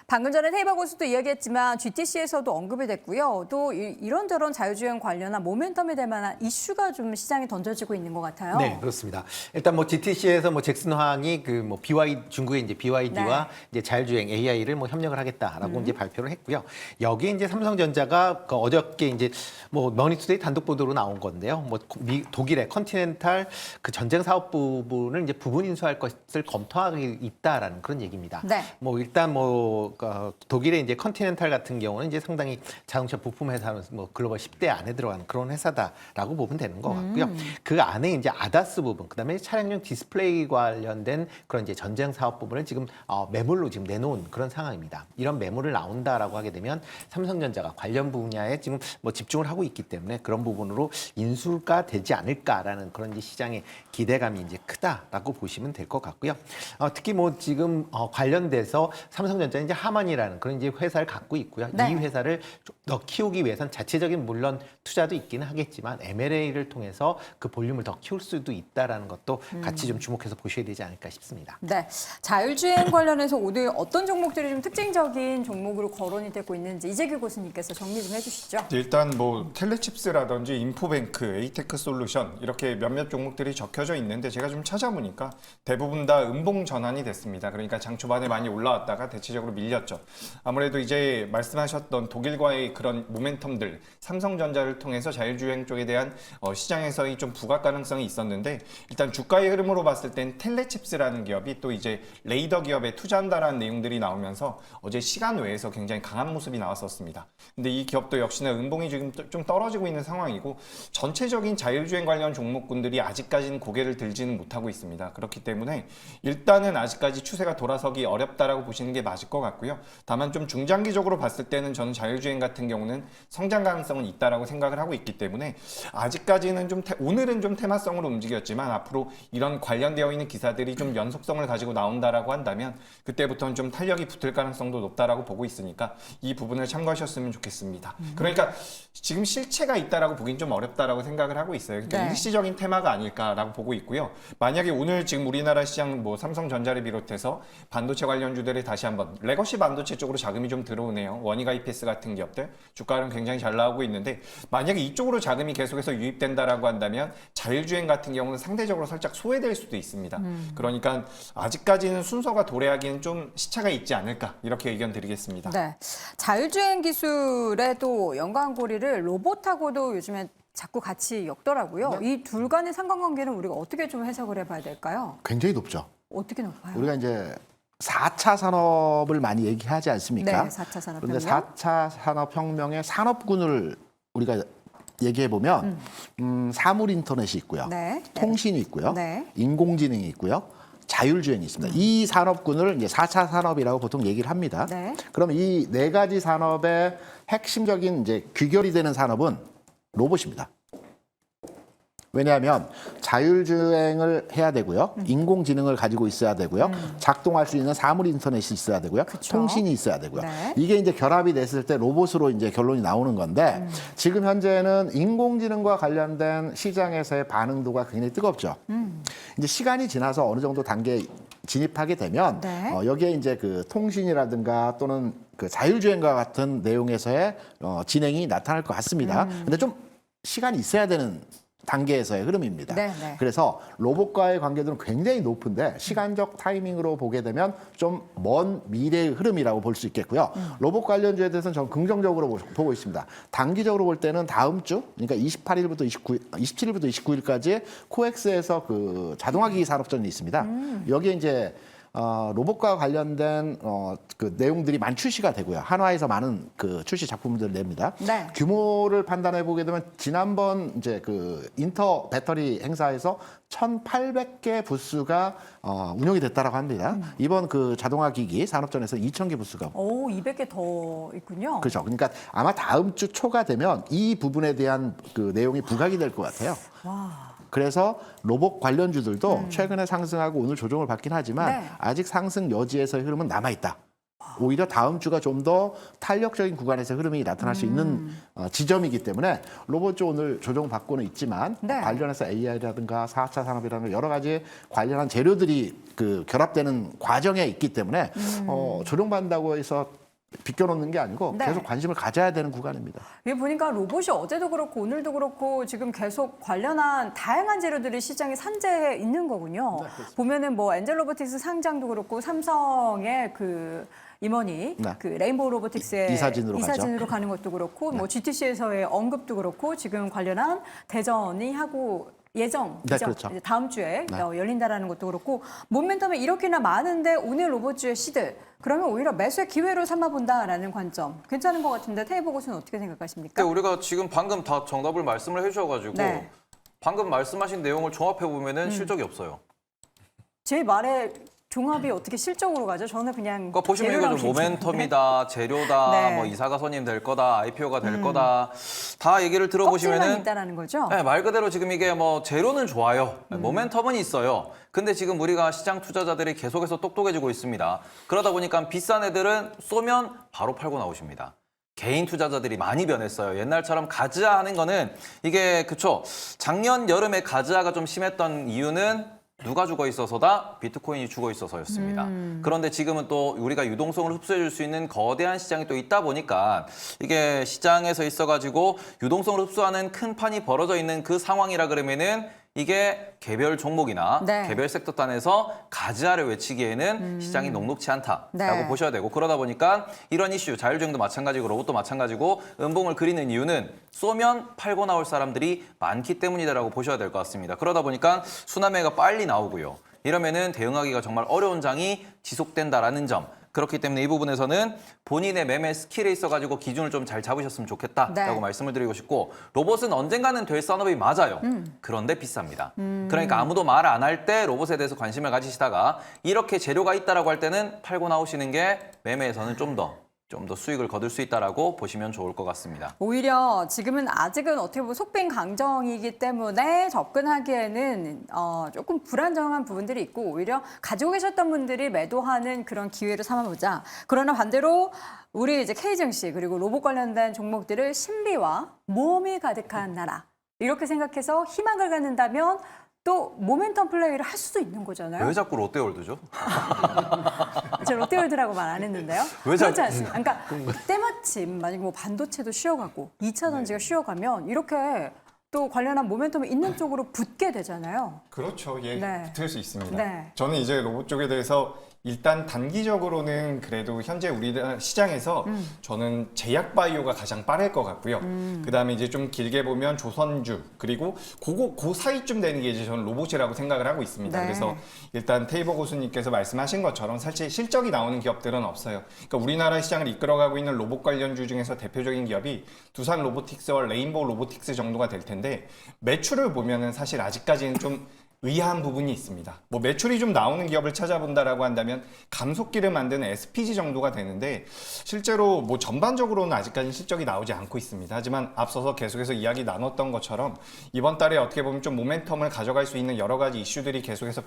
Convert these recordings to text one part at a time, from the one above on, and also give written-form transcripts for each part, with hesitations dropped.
방금 전에 테이바 고수도 이야기했지만 GTC에서도 언급이 됐고요. 또 이런저런 자율주행 관련한 모멘텀이 될 만한 이슈가 좀 시장에 던져지고 있는 것 같아요. 네, 그렇습니다. 일단 뭐 GTC에서 뭐 잭슨 황이 그 뭐 중국의 이제 BYD와 네. 이제 자율주행 AI를 뭐 협력을 하겠다라고 이제 발표를 했고요. 여기에 이제 삼성전자가 그 어저께 이제 뭐 머니투데이 단독 보도로 나온 건데요. 뭐 독일의 컨티넨탈 그 전쟁 사업 부분을 이제 부분 인수할 것을 검토하고 있다라는 그런 얘기입니다. 네. 뭐 일단 뭐 독일의 이제 컨티넨탈 같은 경우는 이제 상당히 자동차 부품 회사는 뭐 글로벌 10대 안에 들어가는 그런 회사다라고 보면 되는 것 같고요. 그 안에 이제 아다스 부분, 그다음에 차량용 디스플레이 관련된 그런 이제 전쟁 사업 부분을 지금 매물로 지금 내놓은 그런 상황입니다. 이런 매물을 나온다라고 하게 되면 삼성전자가 관련 분야에 지금 뭐 집중을 하고 있기 때문에 그런 부분으로 인수가 되지 않을까라는 그런 이제 시장의 기대감이 이제 크다라고 보시면 될 것 같고요. 특히 뭐 지금 관련돼서 삼성전자는 이제 하만이라는 그런 이제 회사를 갖고 있고요. 네. 이 회사를 좀 더 키우기 위해선 자체적인 물론 투자도 있기는 하겠지만 M&A를 통해서 그 볼륨을 더 키울 수도 있다라는 것도 같이 좀 주목해서 보셔야 되지 않을까 싶습니다. 네, 자율주행 관련해서 오늘 어떤 종목들이 좀 특징적인 종목으로 거론이 되고 있는지 이재규 교수님께서 정리 좀 해주시죠. 일단 뭐 텔레칩스라든지 인포뱅크, 에이테크 솔루션 이렇게 몇몇 종목들이 적혀져 있는데 제가 좀 찾아보니까 대부분 다 음봉 전환이 됐습니다. 그러니까 장 초반에 많이 올라왔다가 대체적으로 밀렸죠. 아무래도 이제 말씀하셨던 독일과의 그런 모멘텀들, 삼성전자를 통해서 자율주행 쪽에 대한 시장에서의 좀 부각 가능성이 있었는데 일단 주가의 흐름으로 봤을 땐 텔레칩스라는 기업이 또 이제 레이더 기업에 투자한다라는 내용들이 나오면서 어제 시간 외에서 굉장히 강한 모습이 나왔었습니다. 근데 이 기업도 역시나 음봉이 지금 좀 떨어지고 있는 상황이고 전체적인 자율주행 관련 종목군들이 아직까지는 고개를 들지는 못하고 있습니다. 그렇기 때문에 일단은 아직까지 추세가 돌아서기 어렵다라고 보시는 게 맞을 것 같고요. 다만 좀 중장기적으로 봤을 때는 저는 자율주행 같은 경우는 성장 가능성은 있다라고 생각을 하고 있기 때문에 아직까지는 좀 오늘은 좀 테마성으로 움직였지만 앞으로 이런 관련되어 있는 기사들이 좀 연속성을 가지고 나온다라고 한다면 그때부터는 좀 탄력이 붙을 가능성도 높다라고 보고 있으니까 이 부분을 참고하셨으면 좋겠습니다. 그러니까 지금 실체가 있다라고 보긴 좀 어렵다라고 생각을 하고 있어요. 그러니까 네. 일시적인 테마가 아닐까라고 보고 있고요. 만약에 오늘 지금 우리나라 시장 뭐 삼성전자를 비롯해서 반도체 관련주들이 다시 한번 레거시 반도체 쪽으로 자금이 좀 들어오네요. 원희가 EPS 같은 기업들 주가는 굉장히 잘 나오고 있는데 만약에 이쪽으로 자금이 계속해서 유입된다라고 한다면 자율주행 같은 경우는 상대적으로 살짝 소외될 수도 있습니다. 그러니까 아직까지는 순서가 도래하기는 좀 시차가 있지 않을까 이렇게 의견 드리겠습니다. 네, 자율주행 기술의 또 연관고리를 로봇하고도 요즘에 자꾸 같이 엮더라고요. 이 둘 간의 상관관계는 우리가 어떻게 좀 해석을 해봐야 될까요? 굉장히 높죠. 어떻게 높아요? 우리가 이제 4차 산업을 많이 얘기하지 않습니까? 네, 4차 산업혁명. 그런데 4차 산업혁명의 산업군을 우리가 얘기해 보면 사물 인터넷이 있고요. 네. 통신이 있고요. 네. 인공지능이 있고요. 자율주행이 있습니다. 이 산업군을 이제 4차 산업이라고 보통 얘기를 합니다. 네. 그럼 이 네 가지 산업의 핵심적인 이제 귀결이 되는 산업은 로봇입니다. 왜냐하면 자율주행을 해야 되고요. 인공지능을 가지고 있어야 되고요. 작동할 수 있는 사물 인터넷이 있어야 되고요. 그쵸. 통신이 있어야 되고요. 네. 이게 이제 결합이 됐을 때 로봇으로 이제 결론이 나오는 건데 지금 현재는 인공지능과 관련된 시장에서의 반응도가 굉장히 뜨겁죠. 이제 시간이 지나서 어느 정도 단계에 진입하게 되면 네. 여기에 이제 그 통신이라든가 또는 그 자율주행과 같은 내용에서의 진행이 나타날 것 같습니다. 근데 좀 시간이 있어야 되는 단계에서의 흐름입니다. 네, 네. 그래서 로봇과의 관계들은 굉장히 높은데 시간적 타이밍으로 보게 되면 좀 먼 미래의 흐름이라고 볼 수 있겠고요. 로봇 관련주에 대해서는 저는 긍정적으로 보고 있습니다. 단기적으로 볼 때는 다음 주, 그러니까 28일부터 27일부터 29일까지 코엑스에서 그 자동화기기 산업전이 있습니다. 여기에 이제 로봇과 관련된 그 내용들이 많이 출시가 되고요. 한화에서 많은 그 출시 작품들을 냅니다. 네. 규모를 판단해 보게 되면 지난번 이제 그 인터 배터리 행사에서 1,800개 부스가 운영이 됐다라고 합니다. 이번 그 자동화 기기 산업전에서 2,000개 부스가 오, 200개 더 있군요. 그렇죠. 그러니까 아마 다음 주 초가 되면 이 부분에 대한 그 내용이 부각이 될 것 같아요. 와. 그래서 로봇 관련주들도 최근에 상승하고 오늘 조정을 받긴 하지만 네. 아직 상승 여지에서의 흐름은 남아있다. 오히려 다음 주가 좀 더 탄력적인 구간에서 흐름이 나타날 수 있는 지점이기 때문에 로봇 쪽 오늘 조정받고는 있지만 네. 관련해서 AI라든가 4차 산업이라든가 여러 가지 관련한 재료들이 그 결합되는 과정에 있기 때문에 조정받는다고 해서 비껴놓는 게 아니고 네. 계속 관심을 가져야 되는 구간입니다. 여기 보니까 로봇이 어제도 그렇고 오늘도 그렇고 지금 계속 관련한 다양한 재료들이 시장에 산재해 있는 거군요. 보면은 뭐 엔젤 로보틱스 상장도 그렇고 삼성의 그 임원이 네. 그 레인보우 로보틱스의 이사진으로 가죠. 가는 것도 그렇고 뭐 GTC에서의 언급도 그렇고 지금 관련한 대전이 하고 예정 네, 그렇죠. 이제 다음 주에 네. 열린다라는 것도 그렇고 모멘텀이 이렇게나 많은데 오늘 로봇주의 시들 그러면 오히려 매수의 기회로 삼아본다라는 관점 괜찮은 것 같은데 테이블 고수는 어떻게 생각하십니까? 근데 우리가 지금 방금 다 정답을 말씀을 해주셔가지고 네. 방금 말씀하신 내용을 종합해 보면은 실적이 없어요. 제 말에 종합이 어떻게 실적으로 가죠? 저는 그냥 그러니까 보시면 이거 좀 재료랑 모멘텀이다, 재료다, 네. 뭐 이사가 선임 될 거다, IPO가 될 거다 다 얘기를 껍질만 들어보시면은 있다라는 거죠? 네, 말 그대로 지금 이게 뭐 재료는 좋아요. 모멘텀은 있어요. 근데 지금 우리가 시장 투자자들이 계속해서 똑똑해지고 있습니다. 그러다 보니까 비싼 애들은 쏘면 바로 팔고 나오십니다. 개인 투자자들이 많이 변했어요. 옛날처럼 가즈아 하는 거는 이게 그쵸. 작년 여름에 가즈아가 좀 심했던 이유는 누가 죽어 있어서다? 비트코인이 죽어 있어서였습니다. 그런데 지금은 또 우리가 유동성을 흡수해 줄 수 있는 거대한 시장이 또 있다 보니까 이게 시장에서 있어가지고 유동성을 흡수하는 큰 판이 벌어져 있는 그 상황이라 그러면은 이게 개별 종목이나 네. 개별 섹터 단에서 가즈아를 외치기에는 시장이 녹록치 않다라고 네. 보셔야 되고 그러다 보니까 이런 이슈 자율주행도 마찬가지고 로봇도 마찬가지고 음봉을 그리는 이유는 쏘면 팔고 나올 사람들이 많기 때문이다라고 보셔야 될 것 같습니다. 그러다 보니까 순환매가 빨리 나오고요. 이러면은 대응하기가 정말 어려운 장이 지속된다라는 점. 그렇기 때문에 이 부분에서는 본인의 매매 스킬에 있어가지고 기준을 좀 잘 잡으셨으면 좋겠다라고 네. 말씀을 드리고 싶고 로봇은 언젠가는 될 산업이 맞아요. 그런데 비쌉니다. 그러니까 아무도 말 안 할 때 로봇에 대해서 관심을 가지시다가 이렇게 재료가 있다라고 할 때는 팔고 나오시는 게 매매에서는 좀 더 수익을 거둘 수 있다라고 보시면 좋을 것 같습니다. 오히려 지금은 아직은 어떻게 보면 속빈 강정이기 때문에 접근하기에는 조금 불안정한 부분들이 있고 오히려 가지고 계셨던 분들이 매도하는 그런 기회를 삼아보자. 그러나 반대로 우리 이제 K증시 그리고 로봇 관련된 종목들을 신비와 모험이 가득한 나라 이렇게 생각해서 희망을 갖는다면 또 모멘텀 플레이를 할 수도 있는 거잖아요. 왜 자꾸 롯데월드죠? 제가 롯데월드라고 말 안 했는데요. 왜 그렇지 않습니다. 그러니까 때마침 만약에 뭐 반도체도 쉬어가고 2차 전지가 쉬어가면 이렇게 또 관련한 모멘텀이 있는 쪽으로 붙게 되잖아요. 그렇죠. 예, 네. 붙을 수 있습니다. 네. 저는 이제 로봇 쪽에 대해서 일단 단기적으로는 그래도 현재 우리나라 시장에서 저는 제약바이오가 가장 빠를 것 같고요. 그다음에 이제 좀 길게 보면 조선주 그리고 그 사이쯤 되는 게 이제 저는 로봇이라고 생각을 하고 있습니다. 네. 그래서 일단 테이버 고수님께서 말씀하신 것처럼 사실 실적이 나오는 기업들은 없어요. 그러니까 우리나라 시장을 이끌어가고 있는 로봇 관련주 중에서 대표적인 기업이 두산 로보틱스와 레인보우 로보틱스 정도가 될 텐데 매출을 보면은 사실 아직까지는 좀 의아한 부분이 있습니다. 뭐 매출이 좀 나오는 기업을 찾아본다라고 한다면 감속기를 만드는 SPG 정도가 되는데 실제로 뭐 전반적으로는 아직까지 실적이 나오지 않고 있습니다. 하지만 앞서서 계속해서 이야기 나눴던 것처럼 이번 달에 어떻게 보면 좀 모멘텀을 가져갈 수 있는 여러 가지 이슈들이 계속해서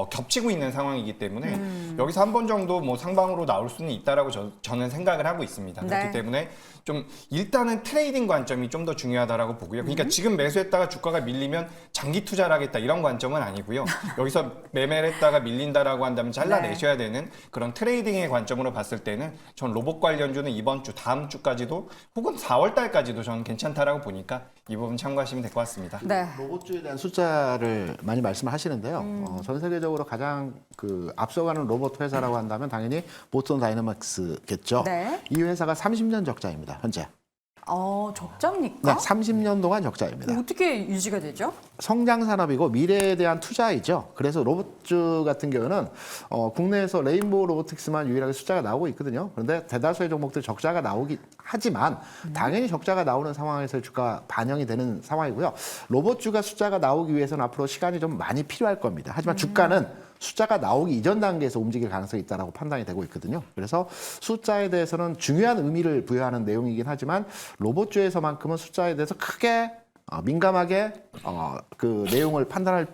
겹치고 있는 상황이기 때문에 여기서 한 번 정도 뭐 상방으로 나올 수는 있다라고 저는 생각을 하고 있습니다. 그렇기 네. 때문에 좀 일단은 트레이딩 관점이 좀 더 중요하다라고 보고요. 그러니까 지금 매수했다가 주가가 밀리면 장기 투자를 하겠다 이런 관점은 아니고요. 여기서 매매를 했다가 밀린다라고 한다면 잘라내셔야 되는 그런 트레이딩의 관점으로 봤을 때는 전 로봇 관련주는 이번 주 다음 주까지도 혹은 4월 달까지도 저는 괜찮다라고 보니까 이 부분 참고하시면 될 것 같습니다. 네. 로봇주에 대한 숫자를 많이 말씀을 하시는데요. 전 세계적으로 가장 그 앞서가는 로봇 회사라고 한다면 당연히 보스턴 다이너믹스겠죠. 네. 이 회사가 30년 적자입니다. 현재. 적자입니까? 네, 30년 동안 적자입니다. 어떻게 유지가 되죠? 성장 산업이고 미래에 대한 투자이죠. 그래서 로봇주 같은 경우는 국내에서 레인보우 로보틱스만 유일하게 숫자가 나오고 있거든요. 그런데 대다수의 종목들 적자가 나오긴 하지만 당연히 적자가 나오는 상황에서 주가 반영이 되는 상황이고요. 로봇주가 숫자가 나오기 위해서는 앞으로 시간이 좀 많이 필요할 겁니다. 하지만 주가는 숫자가 나오기 이전 단계에서 움직일 가능성이 있다고 판단이 되고 있거든요. 그래서 숫자에 대해서는 중요한 의미를 부여하는 내용이긴 하지만 로봇주에서만큼은 숫자에 대해서 크게 민감하게 그 내용을 판단할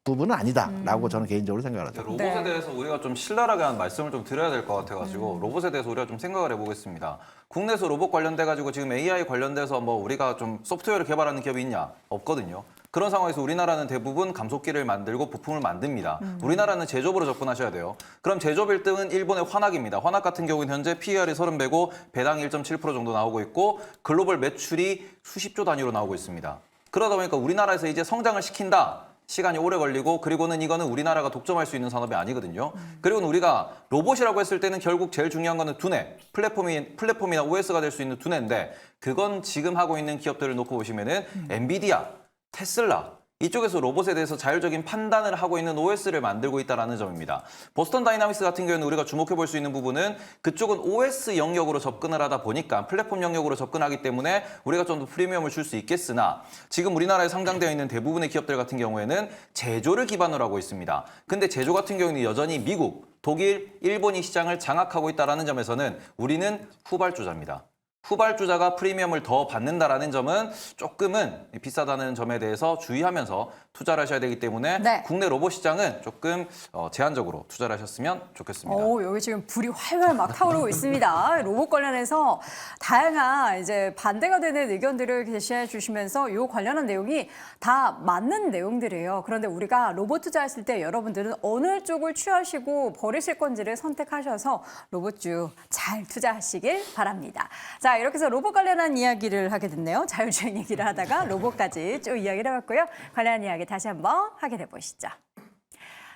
부분은 아니다라고 저는 개인적으로 생각을 하죠. 로봇에 네. 대해서 우리가 좀 신랄하게 한 말씀을 좀 드려야 될 것 같아가지고 로봇에 대해서 우리가 좀 생각을 해보겠습니다. 국내에서 로봇 관련돼가지고 지금 AI 관련돼서 뭐 우리가 좀 소프트웨어를 개발하는 기업이 있냐? 없거든요. 그런 상황에서 우리나라는 대부분 감속기를 만들고 부품을 만듭니다. 우리나라는 제조업으로 접근하셔야 돼요. 그럼 제조업 1등은 일본의 환학입니다. 환학 같은 경우는 현재 PER이 30배고 배당 1.7% 정도 나오고 있고 글로벌 매출이 수십조 단위로 나오고 있습니다. 그러다 보니까 우리나라에서 이제 성장을 시킨다. 시간이 오래 걸리고 그리고는 이거는 우리나라가 독점할 수 있는 산업이 아니거든요. 그리고는 우리가 로봇이라고 했을 때는 결국 제일 중요한 거는 두뇌, 플랫폼이나 OS가 될 수 있는 두뇌인데 그건 지금 하고 있는 기업들을 놓고 보시면은 엔비디아, 테슬라 이쪽에서 로봇에 대해서 자율적인 판단을 하고 있는 OS를 만들고 있다는 점입니다. 보스턴 다이나믹스 같은 경우는 우리가 주목해 볼 수 있는 부분은 그쪽은 OS 영역으로 접근을 하다 보니까 플랫폼 영역으로 접근하기 때문에 우리가 좀 더 프리미엄을 줄 수 있겠으나 지금 우리나라에 상장되어 있는 대부분의 기업들 같은 경우에는 제조를 기반으로 하고 있습니다. 근데 제조 같은 경우는 여전히 미국, 독일, 일본이 시장을 장악하고 있다는 점에서는 우리는 후발주자입니다. 후발주자가 프리미엄을 더 받는다라는 점은 조금은 비싸다는 점에 대해서 주의하면서 투자를 하셔야 되기 때문에 네. 국내 로봇 시장은 조금 제한적으로 투자를 하셨으면 좋겠습니다. 여기 지금 불이 활활 막 타오르고 있습니다. 로봇 관련해서 다양한 이제 반대가 되는 의견들을 제시해 주시면서 이 관련한 내용이 다 맞는 내용들이에요. 그런데 우리가 로봇 투자했을 때 여러분들은 어느 쪽을 취하시고 버리실 건지를 선택하셔서 로봇주 잘 투자하시길 바랍니다. 자, 이렇게 해서 로봇 관련한 이야기를 하게 됐네요. 자율주행 얘기를 하다가 로봇까지 쭉 이야기를 해봤고요. 관련한 이야기 다시 한번 확인해 보시죠.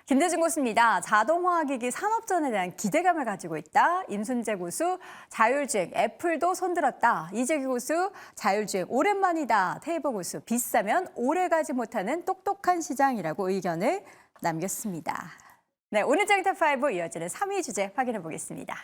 김대중 교수입니다. 자동화기기 산업전에 대한 기대감을 가지고 있다. 임순재 교수, 자율주행, 애플도 손들었다. 이재규 교수, 자율주행 오랜만이다. 테이버 교수, 비싸면 오래가지 못하는 똑똑한 시장이라고 의견을 남겼습니다. 네, 오늘 짱탑5 이어지는 3위 주제 확인해 보겠습니다.